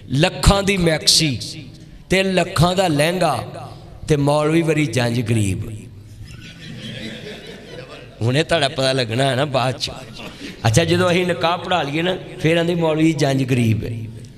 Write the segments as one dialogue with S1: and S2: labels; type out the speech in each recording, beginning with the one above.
S1: ਲੱਖਾਂ ਦੀ ਮੈਕਸੀ ਤੇ ਲੱਖਾਂ ਦਾ ਲਹਿੰਗਾ ਤੇ ਮੌਲਵੀ ਵਰੀ ਜੰਜ ਗਰੀਬ। ਹੁਣੇ ਤੁਹਾਡਾ ਪਤਾ ਲੱਗਣਾ ਹੈ ਨਾ ਬਾਅਦ ਚ। ਅੱਛਾ ਜਦੋਂ ਅਸੀਂ ਨਿਕਾਹ ਪੜ੍ਹਾ ਲਈਏ ਨਾ ਫਿਰ ਆਂਦੇ ਮੌਲਵੀ ਜੰਜ ਗਰੀਬ ਹੈ।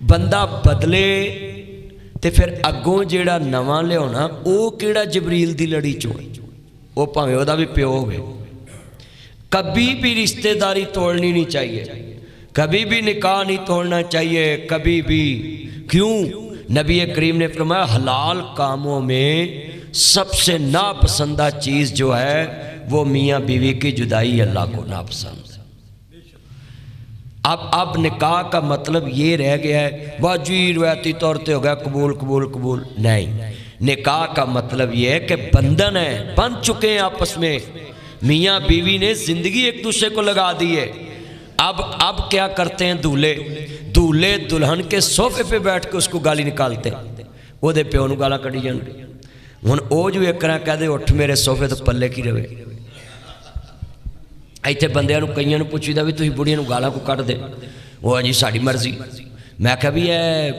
S1: بندہ بدلے تے پھر اگوں جیڑا نواں لیاؤنا وہ کیڑا جبریل دی لڑی چوں وہ پاویں وہ دا بھی پیو ہوئے. کبھی بھی رشتہ داری توڑنی نہیں چاہیے, کبھی بھی نکاح نہیں توڑنا چاہیے, کبھی بھی. کیوں؟ نبی کریم نے فرمایا حلال کاموں میں سب سے ناپسندہ چیز جو ہے وہ میاں بیوی کی جدائی اللہ کو ناپسند ہے. اب نکاح کا مطلب یہ رہ گیا ہے واجی روایتی طور پہ ہو گیا قبول قبول قبول, نہیں. نکاح کا مطلب یہ ہے کہ بندھن ہے, بن چکے ہیں آپس میں, میاں بیوی نے زندگی ایک دوسرے کو لگا دی ہے. اب کیا کرتے ہیں دولہے دلہن کے صوفے پہ بیٹھ کے اس کو گالی نکالتے ہیں, وہ دے پیو نو گالا کڑی جان. ہن او جو ایک طرح کہہ دے اٹھ میرے صوفے تو پلے کی رہے. ایتھے بندیاں نو کئیاں نو پوچھیدا بھی تسی بڑھیاں نو گالاں کو کٹ دے, وہ جی ساڈی مرضی. میں کہا بھی اے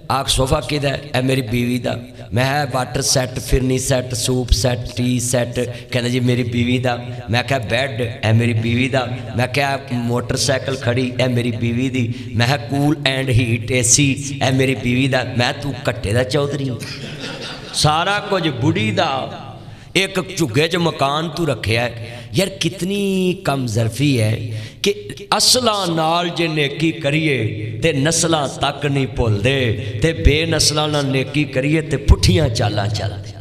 S1: آگ صوفہ کدا ہے؟ اے میری بیوی دا. میں واٹر سیٹ, فرنی set, soup set, tea set. کہنا جی میری بیوی دا. میں کہا بیڈ اے میری بیوی دا. میں کہا موٹر سائیکل کھڑی اے میری بیوی دی. میں کول اینڈ ہیٹ اے سی اے میری بیوی دا. میں تو کٹے دا چودھری, سارا کچھ بڑھی دا. ایک چگے جو مکان تو رکھے ہے. یار کتنی کم ظرفی ہے کہ اصلاں نال جے نیکی کریے تے نسلاں تک نہیں بھول دے, تے بے نسلاں نال نیکی کریے تے پٹھیاں چالاں چل دے.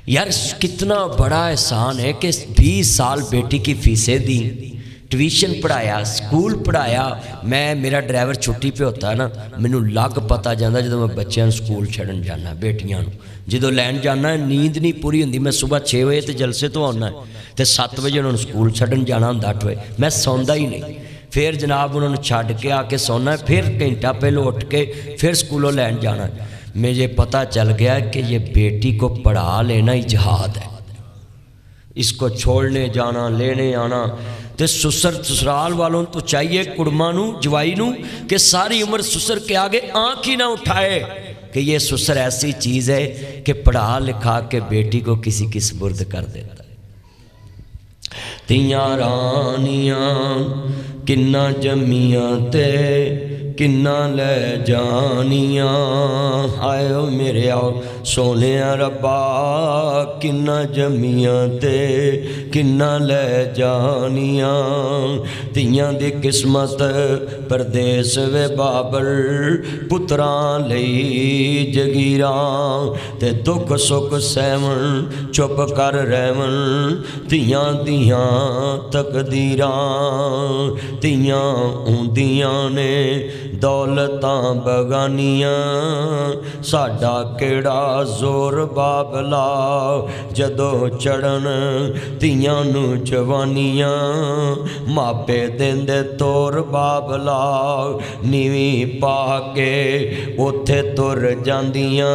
S1: یار کتنا بڑا احسان ہے کہ 20 سال بیٹی کی فیسیں دیں, ٹیوشن پڑھایا, سکول پڑھایا. میرا ڈرائیور چھٹی پہ ہوتا ہے نا, مینوں لگ پتا جانا جدو میں بچیاں سکول چھڑن جانا, بیٹیاں جدو لین جانا ہے نیند نہیں پوری ہوندی. میں صبح 6 بجے تے جلسے تو آنا ہے تے 7 بجے انہوں نے سکول چھڑن جانا ہوں 8 بجے. میں سوندا ہی نہیں, پھر جناب انہوں نے چھڑ کے آ کے سونا ہے, پھر گھنٹہ پہلے اٹھ کے پھر سکولوں لین جانا ہے. مجھے پتہ چل گیا کہ یہ بیٹی کو پڑھا لینا ہی جہاد ہے. اس کو چھوڑنے جانا لینے آنا. تے سسرال والوں تو چاہیے کڑماں نو جوائی نو کہ ساری عمر سسر کے آگے آنکھ ہی نہ اٹھائے کہ یہ سسر ایسی چیز ہے کہ پڑھا لکھا کے بیٹی کو کسی کی سپرد کر دیتا ہے. تیاں رانیاں کنہ جمیاں تے کنہ لے جانیاں, آئے ہو میرے آؤ سونے ربا کنہ جمیاں تے کنہ لے جانیاں. تیاں دی قسمت پردیس وے بابر پتران لئی جگیراں, تے دکھ سکھ سیون چپ کر رہون تیاں دیاں تقدیراں. تیاں ہوندیاں نے دولتاں بگانیاں, ساڈا کیڑا زور بابلا جدو چڑھن تیاں نو جوانیاں. ماپے دیندے تور بابلا نیویں پا کے اوتھے تر جاندیاں,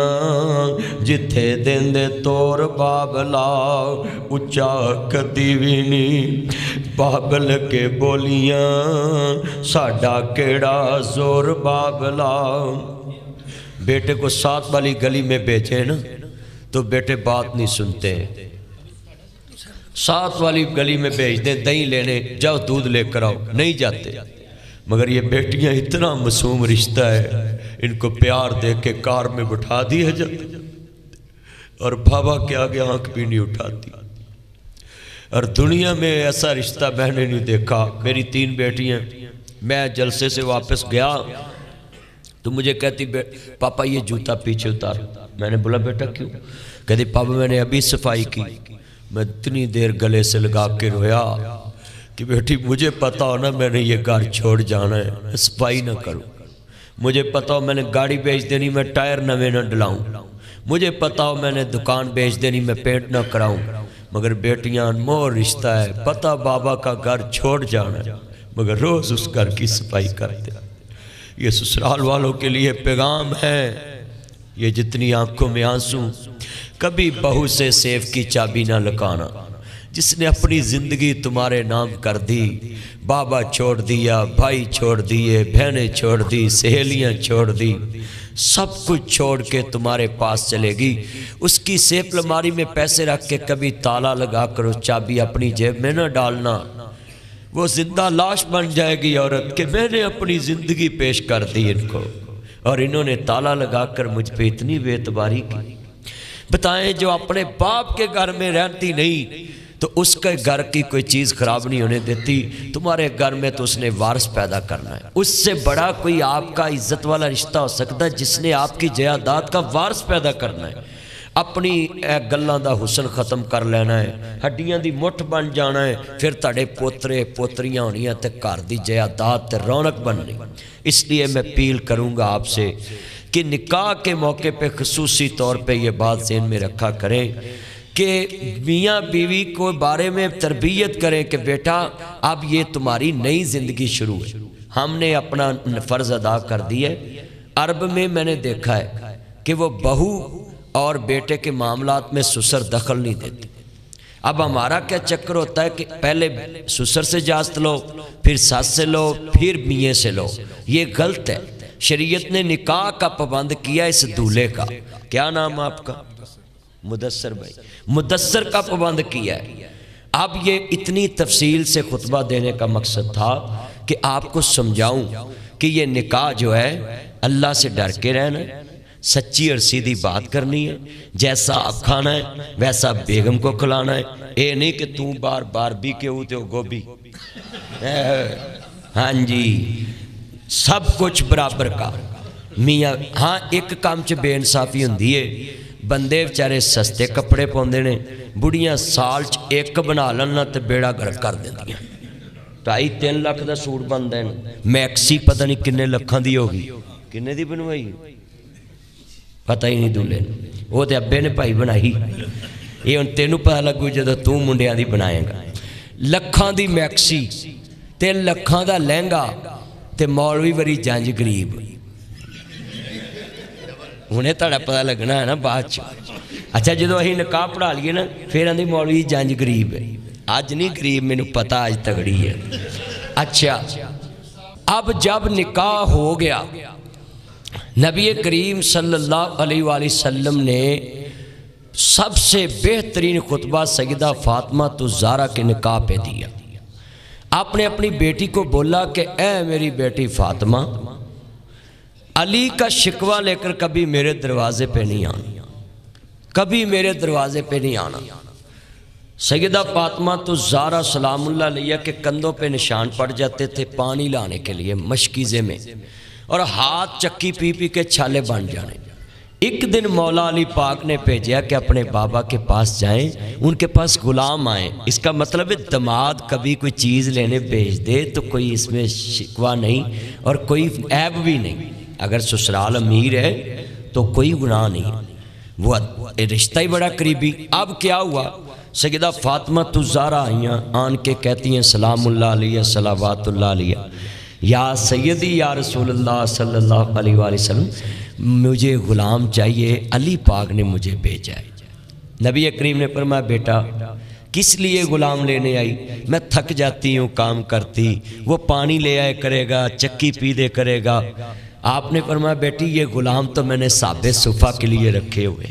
S1: جتھے دیندے تور بابلا اچا کدی وی نہیں بابل کے بولیاں. ساڈا کیڑا زور بابلا. بیٹے کو 7 والی گلی میں بیچے نا تو بیٹے بات نہیں سنتے, 7 والی گلی میں بیچ دیں دہی لینے, جاؤ دودھ لے کر آؤ, نہیں جاتے. مگر یہ بیٹیاں اتنا معصوم رشتہ ہے, ان کو پیار دے کے کار میں بٹھا دیا جاتا اور بابا کے آگے آنکھ بھی نہیں اٹھاتی. اور دنیا میں ایسا رشتہ میں نے نہیں دیکھا. میری 3 بیٹیاں, میں جلسے سے واپس گیا تو مجھے کہتی پاپا یہ جوتا پیچھے اتار. میں نے بولا بیٹا کیوں؟ کہتی پاپا میں نے ابھی صفائی کی. میں اتنی دیر گلے سے لگا کے رویا کہ بیٹی مجھے پتا ہو نا میں نے یہ گھر چھوڑ جانا ہے, میں صفائی نہ کروں. مجھے پتا ہو میں نے گاڑی بیچ دینی, میں ٹائر نوے نہ ڈلاؤں. مجھے پتا ہو میں نے دکان بیچ دینی, میں پینٹ نہ کراؤں. مگر بیٹیاں مور رشتہ ہے, پتہ بابا کا گھر چھوڑ جانا ہے مگر روز اس گھر کی صفائی کرتے. یہ سسرال والوں کے لیے پیغام ہے. یہ جتنی آنکھوں میں آنسو, کبھی بہو سے سیف کی چابی نہ لکانا. جس نے اپنی زندگی تمہارے نام کر دی, بابا چھوڑ دیا, بھائی چھوڑ دیے, بہنیں چھوڑ دی, سہیلیاں چھوڑ دی, سب کچھ چھوڑ کے تمہارے پاس چلے گی. اس کی سیف الماری میں پیسے رکھ کے کبھی تالا لگا کر اس چابی اپنی جیب میں نہ ڈالنا. وہ زندہ لاش بن جائے گی عورت کہ میں نے اپنی زندگی پیش کر دی ان کو. اور انہوں نے تالا لگا کر مجھ پہ اتنی بے اعتباری کی۔ بتائیں جو اپنے باپ کے گھر میں رہتی نہیں تو اس کے گھر کی کوئی چیز خراب نہیں ہونے دیتی، تمہارے گھر میں تو اس نے وارث پیدا کرنا ہے۔ اس سے بڑا کوئی آپ کا عزت والا رشتہ ہو سکتا ہے جس نے آپ کی جائیداد کا وارث پیدا کرنا ہے۔ اپنی گلاں دا حسن ختم کر لینا ہے، ہڈیاں دی مٹھ بن جانا ہے، پھر تڑے پوترے پوتریاں ہونیاں تے گھر دی جائیداد تے رونق بننی۔ اس لیے میں اپیل کروں گا آپ سے کہ نکاح کے موقع پہ خصوصی طور پہ یہ بات ذہن میں رکھا کریں کہ میاں بیوی کو بارے میں تربیت کریں کہ بیٹا اب یہ تمہاری نئی زندگی شروع ہے۔ ہم نے اپنا فرض ادا کر دیا ہے۔ عرب میں میں نے دیکھا ہے کہ وہ بہو اور بیٹے کے معاملات میں سسر دخل نہیں دیتے۔ اب ہمارا کیا چکر ہوتا ہے کہ پہلے سسر سے اجازت لو، پھر ساس سے لو، پھر میاں سے لو۔ یہ غلط ہے۔ شریعت نے نکاح کا پابند کیا اس دولہے کا، کیا نام آپ کا؟ مدثر بھائی، مدثر کا پابند کیا ہے۔ اب یہ اتنی تفصیل سے خطبہ دینے کا مقصد تھا کہ آپ کو سمجھاؤں کہ یہ نکاح جو ہے اللہ سے ڈر کے رہنا ہے، سچی اور سیدھی بات کرنی ہے، جیسا آپ کھانا ہے ویسا بیگم کو کھلانا ہے۔ اے نہیں کہ تم بار بار بھی کے ہوتے ہو گوبھی، ہاں جی سب کچھ برابر کا میاں۔ ہاں ایک کام چ بے انصافی ہوندی ہے، بندے بیچارے سستے کپڑے پاندے نے، بڑیاں سال چ ایک بنا لینا تے بیڑا گرک کر دیندیاں۔ 2.5-3 لاکھ دا سوٹ بندا ہے، میکسی پتہ نہیں کنے لکھاں دی ہوگی، کنے دی بنوائی پتہ ہی نہیں دولے وہ تے ابے نے بھائی بنائی۔ یہ ہن تینوں پتہ لگو جدوں تو منڈیاں دی بنائے گا۔ لکھاں دی میکسی تے لکھاں دا لہنگا تے مولوی وری جنج غریب۔ انہیں تھوڑا پتہ لگنا ہے نا بعد چ۔ اچھا جدوں اہیں نکاح پڑھا لیے نا پھر آندے مولوی جنج غریب ہے۔ اج نہیں غریب، مینوں پتہ اج تگڑی ہے۔ اچھا اب جب نکاح ہو گیا، نبی کریم صلی اللہ علیہ وآلہ وسلم نے سب سے بہترین خطبہ سیدہ فاطمہ الزہرا کے نکاح پہ دیا۔ آپ نے اپنی بیٹی کو بولا کہ اے میری بیٹی فاطمہ، علی کا شکوہ لے کر کبھی میرے دروازے پہ نہیں آنا، کبھی میرے دروازے پہ نہیں آنا۔ سیدہ فاطمہ الزہرا سلام اللہ علیہ کے کندھوں پہ نشان پڑ جاتے تھے پانی لانے کے لیے مشکیزے میں، اور ہاتھ چکی پی پی کے چھالے بن جانے۔ ایک دن مولا علی پاک نے بھیجا کہ اپنے بابا کے پاس جائیں، ان کے پاس غلام آئیں۔ اس کا مطلب ہے دماد کبھی کوئی چیز لینے بھیج دے تو کوئی اس میں شکوہ نہیں اور کوئی عیب بھی نہیں۔ اگر سسرال امیر ہے تو کوئی گناہ نہیں، وہ رشتہ ہی بڑا قریبی۔ اب کیا ہوا، سیدہ فاطمہ الزہرا آئیاں، آن کے کہتی ہیں سلام اللہ علیہ صلوات اللہ علیہ، یا سیدی یا رسول اللہ صلی اللہ علیہ وآلہ وسلم، مجھے غلام چاہیے، علی پاک نے مجھے بھیجا ہے۔ نبی کریم نے فرمایا بیٹا کس لیے غلام لینے آئی؟ میں تھک جاتی ہوں کام کرتی، وہ پانی لے آئے کرے گا، چکی پی دے کرے گا۔ آپ نے فرمایا بیٹی یہ غلام تو میں نے صحابہ صفہ کے لیے رکھے ہوئے،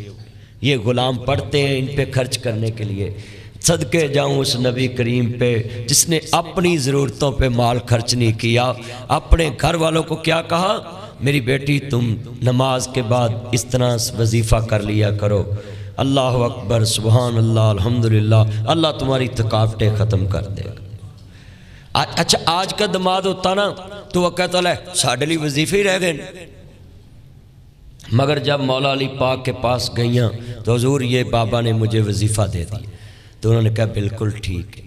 S1: یہ غلام پڑھتے ہیں ان پہ خرچ کرنے کے لیے۔ صدقے جاؤں اس نبی کریم پہ جس نے اپنی ضرورتوں پہ مال خرچ نہیں کیا۔ اپنے گھر والوں کو کیا کہا، میری بیٹی تم نماز کے بعد اس طرح وظیفہ کر لیا کرو، اللہ اکبر سبحان اللہ الحمدللہ، اللہ تمہاری تھکاوٹیں ختم کر دے گا۔ اچھا آج کا دماد ہوتا نا تو وہ کہتا ہے ساڑھے لی وظیفے ہی رہ گئے، مگر جب مولا علی پاک کے پاس گئیاں تو حضور یہ بابا نے مجھے وظیفہ دے دیا، تو انہوں نے کہا بالکل ٹھیک ہے،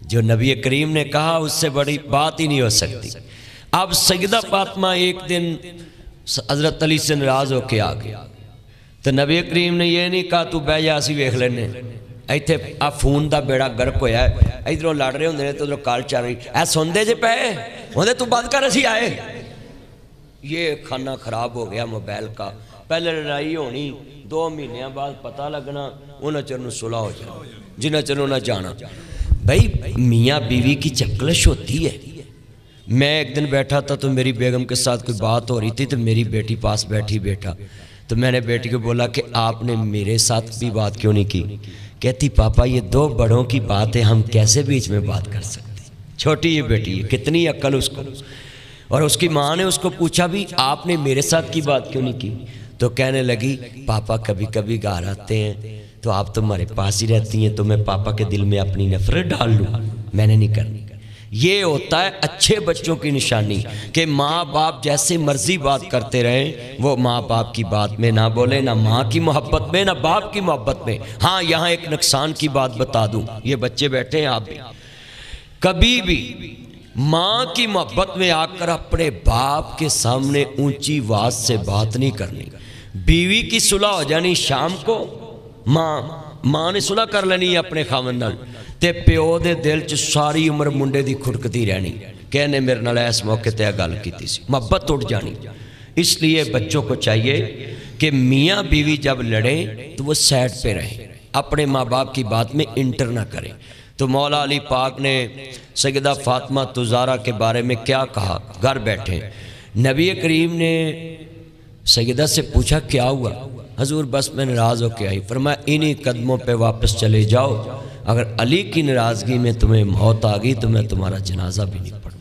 S1: جو نبی کریم نے کہا اس سے بڑی بات ہی نہیں ہو سکتی۔ اب سیدہ فاطمہ ایک دن حضرت علی سے ناراض ہو کے آ گیا، تو نبی کریم نے یہ نہیں کہا تو بہ جا اسی ویکھ لینے، ایتھے آ فون دا بیڑا گرک ہویا ہے، ادھروں لڑ رہے ہوندے نے تو ادھروں کال چل رہی، اے سوندے جے پے ہوندے تو بند کر اسی آئے۔ یہ کھانا خراب ہو گیا موبائل کا، پہلے لڑائی ہونی، 2 مہینے بعد پتہ لگنا، انہاں چرنوں صلح ہو جانا، جنہاں چرنوں نہ جانا۔ بھائی میاں بیوی کی چکلش ہوتی ہے۔ میں ایک دن بیٹھا تھا تو میری بیگم کے ساتھ کوئی بات ہو رہی تھی، تو میری بیٹی پاس بیٹھی بیٹھا، تو میں نے بیٹی کو بولا کہ آپ نے میرے ساتھ بھی بات کیوں نہیں کی؟ کہتی پاپا یہ 2 بڑوں کی بات ہے، ہم کیسے بیچ میں بات کر سکتے؟ چھوٹی یہ بیٹی ہے، کتنی عقل اس کو۔ اور اس کی ماں نے اس کو پوچھا بھی آپ نے میرے ساتھ کی بات کیوں نہیں کی؟ تو کہنے لگی پاپا کبھی کبھی گھر آتے ہیں تو آپ تمہارے پاس ہی رہتی ہیں، تو میں پاپا کے دل میں اپنی نفرت ڈال لوں، میں نے نہیں کرنی۔ یہ ہوتا ہے اچھے بچوں کی نشانی کہ ماں باپ جیسے مرضی بات کرتے رہیں، وہ ماں باپ کی بات میں نہ بولیں، نہ ماں کی محبت میں نہ باپ کی محبت میں۔ ہاں یہاں ایک نقصان کی بات بتا دوں، یہ بچے بیٹھے ہیں آپ بھی، کبھی بھی ماں کی محبت میں آ کر اپنے باپ کے سامنے اونچی آواز سے بات نہیں کرنی۔ بیوی کی صلح ہو جانی شام کو، ماں نے صلح کر لینی اپنے خاوند نال، تے پیو دے دل چ ساری عمر منڈے دی کھڑکتی رہنی، کہنے میرے نال اس موقع تے گل کیتی سی، محبت ٹوٹ جانی۔ اس لیے بچوں کو چاہیے کہ میاں بیوی جب لڑیں تو وہ سائڈ پہ رہیں، اپنے ماں باپ کی بات میں انٹر نہ کریں۔ تو مولا علی پاک نے سیدہ فاطمہ زہرا کے بارے میں کیا کہا؟ گھر بیٹھے نبی کریم نے سیدہ سے پوچھا کیا ہوا؟ حضور بس میں ناراض ہو کے آئی۔ فرمایا انہی قدموں پہ واپس چلے جاؤ، اگر علی کی ناراضگی میں تمہیں موت آ گئی تو میں تمہارا جنازہ بھی نہیں پڑھوں۔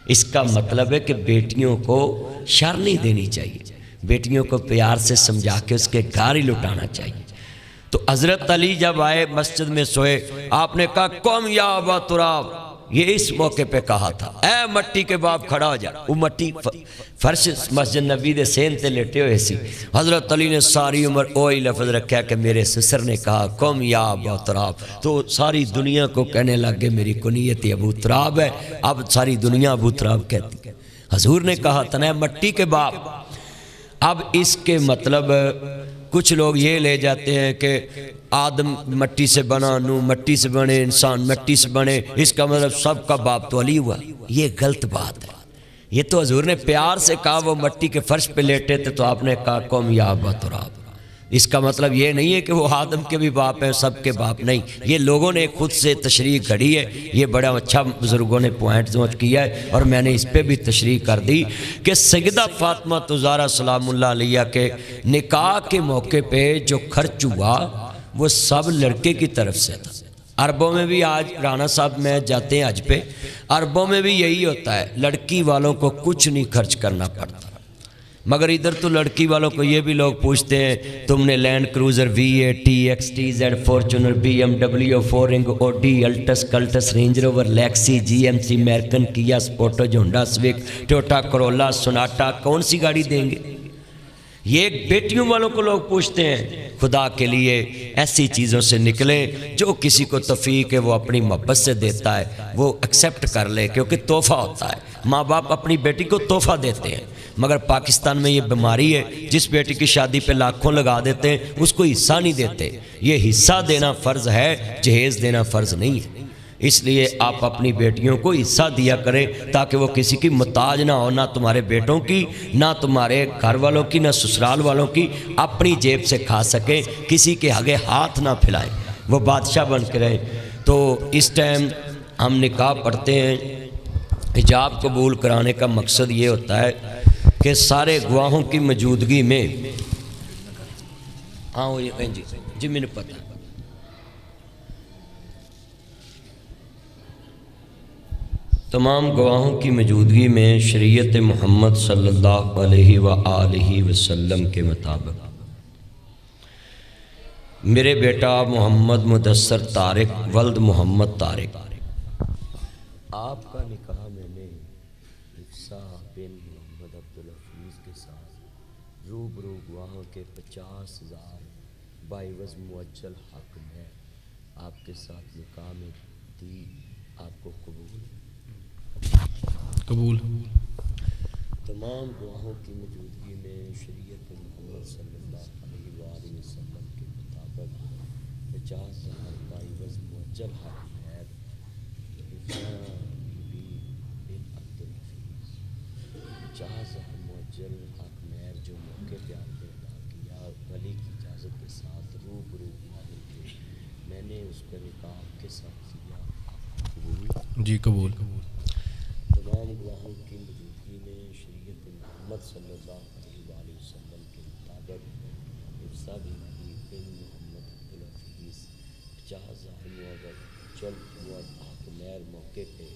S1: اس کا مطلب ہے کہ بیٹیوں کو شر نہیں دینی چاہیے، بیٹیوں کو پیار سے سمجھا کے اس کے گھر ہی لٹانا چاہیے۔ تو حضرت علی جب آئے مسجد میں سوئے، آپ نے کہا قم یا ابا تراب، یہ اس موقع پہ کہا تھا، اے مٹی کے باپ کھڑا ہو جا۔ وہ مٹی فرش مسجد نبی دے سین تے لیٹے ہوئے سی، حضرت علی نے ساری عمر وہی لفظ رکھا کہ میرے سسر نے کہا قم یا ابا تراب، تو ساری دنیا کو کہنے لگ گئے میری کنیت ابو تراب ہے، اب ساری دنیا ابو تراب کہتی ہے۔ حضور نے کہا تھا نا مٹی کے باپ۔ اب اس کے مطلب کچھ لوگ یہ لے جاتے ہیں کہ آدم مٹی سے بنا، نو مٹی سے بنے، انسان مٹی سے بنے، اس کا مطلب سب کا باپ تو علی ہوا۔ یہ غلط بات ہے، یہ تو حضور نے پیار سے کہا، وہ مٹی کے فرش پہ لیٹے تھے تو آپ نے کہا قوم یا ابا تراب۔ اس کا مطلب یہ نہیں ہے کہ وہ آدم کے بھی باپ ہیں، سب کے باپ نہیں، یہ لوگوں نے خود سے تشریح گھڑی ہے۔ یہ بڑا اچھا بزرگوں نے پوائنٹ نوٹ کیا ہے، اور میں نے اس پہ بھی تشریح کر دی کہ سیدہ فاطمہ زہرا سلام اللہ علیہ کے نکاح کے موقع پہ جو خرچ ہوا وہ سب لڑکے کی طرف سے تھا۔ عربوں میں بھی آج رانا صاحب میں جاتے ہیں حج پہ، عربوں میں بھی یہی ہوتا ہے، لڑکی والوں کو کچھ نہیں خرچ کرنا پڑتا، مگر ادھر تو لڑکی والوں کو یہ بھی لوگ پوچھتے ہیں تم نے Land Cruiser V8 TX TZ Fortuner BMW فورنگ Audi Altis Cultus Range Rover Lexus GMC میرکن Kia Sportage Honda Civic Toyota Corolla Sonata کون سی گاڑی دیں گے؟ یہ بیٹیوں والوں کو لوگ پوچھتے ہیں۔ خدا کے لیے ایسی چیزوں سے نکلیں، جو کسی کو توفیق ہے وہ اپنی محبت سے دیتا ہے وہ ایکسیپٹ کر لے، کیونکہ تحفہ ہوتا ہے۔ ماں باپ اپنی بیٹی کو تحفہ دیتے ہیں، مگر پاکستان میں یہ بیماری ہے، جس بیٹی کی شادی پہ لاکھوں لگا دیتے ہیں اس کو حصہ نہیں دیتے۔ یہ حصہ دینا فرض ہے، جہیز دینا فرض نہیں ہے۔ اس لیے آپ اپنی بیٹیوں کو حصہ دیا کریں تاکہ وہ کسی کی محتاج نہ ہو، نہ تمہارے بیٹوں کی، نہ تمہارے گھر والوں کی، نہ سسرال والوں کی، اپنی جیب سے کھا سکیں، کسی کے آگے ہاتھ نہ پھیلائیں، وہ بادشاہ بن کے رہیں۔ تو اس ٹائم ہم نکاح پڑھتے ہیں، حجاب قبول کرانے کا مقصد یہ ہوتا ہے کہ سارے گواہوں کی موجودگی میں، ہاں جی میں نے پتہ، تمام گواہوں کی موجودگی میں شریعت محمد صلی اللہ علیہ وآلہ وسلم کے مطابق میرے بیٹا محمد مدثر طارق ولد محمد طارق، آپ کا نکاح میں نے حفصہ بن محمد عبدالحفیظ کے ساتھ روبرو گواہوں کے 50,000 باعوض مؤجل حق میں آپ کے ساتھ نکاح میں دی، آپ کو قبول؟ قبول۔ تمام گواہوں کی موجودگی میں شریعت محمد صلی اللہ علیہ وآلہ وسلم کے مطابق 50,000 باعوض مؤجل حق مہر بی بن عبدالحفیظ، 50,000 مؤجل حق مہر جو موقع پہ آپ نے ادا کیا ولی کی اجازت کے ساتھ روبرو گواہوں کے، میں نے اس کا نکاح آپ کے ساتھ کیا، آپ قبول؟ جی قبول۔ تمام گواہوں کی موجودگی میں شریعت محمد صلی اللہ علیہ وآلہ وسلم کے مطابق حفصہ بن محمد عبدالحفیظ 50,000 مؤجل حق مہر موقع پہ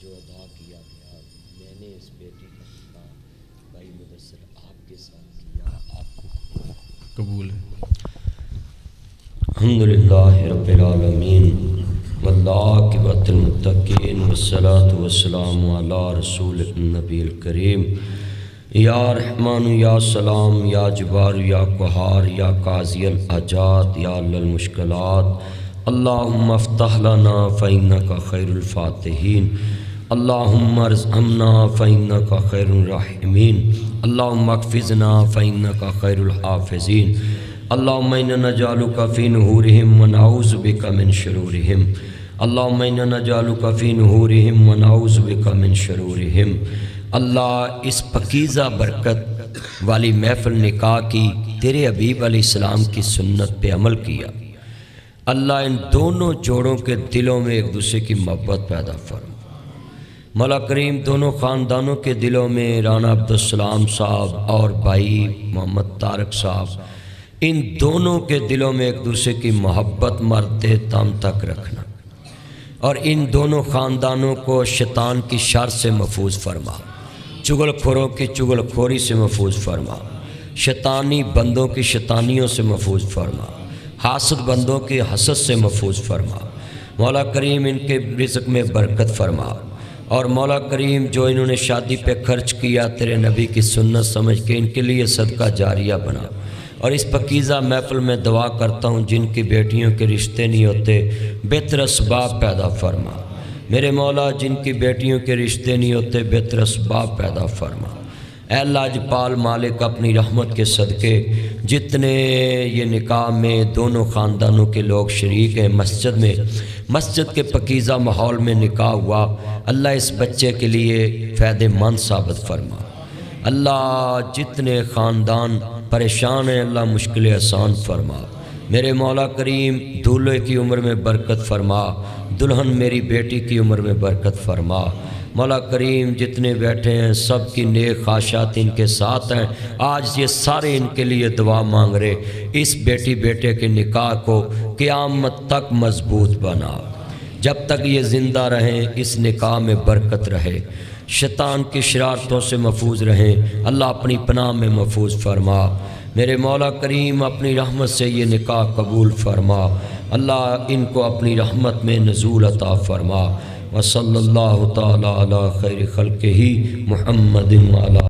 S1: جو ادا کیا گیا میں نے اس بیٹی کا نکاح بھائی مدثر آپ کے ساتھ کیا، آپ کو
S2: قبول ہے۔
S1: الحمدللہ رب العالمین والعاقبۃ للمتقین والصلاۃ والسلام علی رسول النبی الکریم یا رحمان یا سلام یا جبار یا قہار یا قاضی الحاجات یا حل المشکلات اللہم افتح لنا فإنک خیر الفاتحین اللہم ارحمنا فإنک خیر الراحمین اللہم احفظنا فإنک خیر الحافظین اللہم انا نجعلک فی نحورہم ونعوذ بک من شرورہم اللہم انا نجعلک فی نحورہم ونعوذ بک من شرورہم۔ اللہ اس پاکیزہ برکت والی محفل نکاح کی تیرے حبیب علیہ السلام کی سنت پہ عمل کیا، اللہ ان دونوں جوڑوں کے دلوں میں ایک دوسرے کی محبت پیدا فرما۔ مولا کریم دونوں خاندانوں کے دلوں میں رانا عبدالسلام صاحب اور بھائی محمد طارق صاحب، ان دونوں کے دلوں میں ایک دوسرے کی محبت مرتے دم تک رکھنا، اور ان دونوں خاندانوں کو شیطان کی شر سے محفوظ فرما، چغل خوروں کی چغل خوری سے محفوظ فرما، شیطانی بندوں کی شیطانیوں سے محفوظ فرما، حاسد بندوں کی حسد سے محفوظ فرما۔ مولا کریم ان کے رزق میں برکت فرما، اور مولا کریم جو انہوں نے شادی پہ خرچ کیا تیرے نبی کی سنت سمجھ کے ان کے لیے صدقہ جاریہ بنا۔ اور اس پاکیزہ محفل میں دعا کرتا ہوں جن کی بیٹیوں کے رشتے نہیں ہوتے بہتر اسباب پیدا فرما، میرے مولا جن کی بیٹیوں کے رشتے نہیں ہوتے بہتر اسباب پیدا فرما۔ اے اللہ اجپال مالک اپنی رحمت کے صدقے جتنے یہ نکاح میں دونوں خاندانوں کے لوگ شریک ہیں، مسجد کے پاکیزہ ماحول میں نکاح ہوا، اللہ اس بچے کے لیے فائدہ مند ثابت فرما۔ اللہ جتنے خاندان پریشان ہیں اللہ مشکل آسان فرما، میرے مولا کریم دولہے کی عمر میں برکت فرما، دلہن میری بیٹی کی عمر میں برکت فرما۔ مولا کریم جتنے بیٹھے ہیں سب کی نیک خواہشات ان کے ساتھ ہیں، آج یہ سارے ان کے لیے دعا مانگ رہے، اس بیٹی بیٹے کے نکاح کو قیامت تک مضبوط بنا، جب تک یہ زندہ رہیں اس نکاح میں برکت رہے، شیطان کی شرارتوں سے محفوظ رہیں، اللہ اپنی پناہ میں محفوظ فرما۔ میرے مولا کریم اپنی رحمت سے یہ نکاح قبول فرما، اللہ ان کو اپنی رحمت میں نزول عطا فرما۔ وصلی اللہ تعالی علی خیر خلقہ محمد وعلی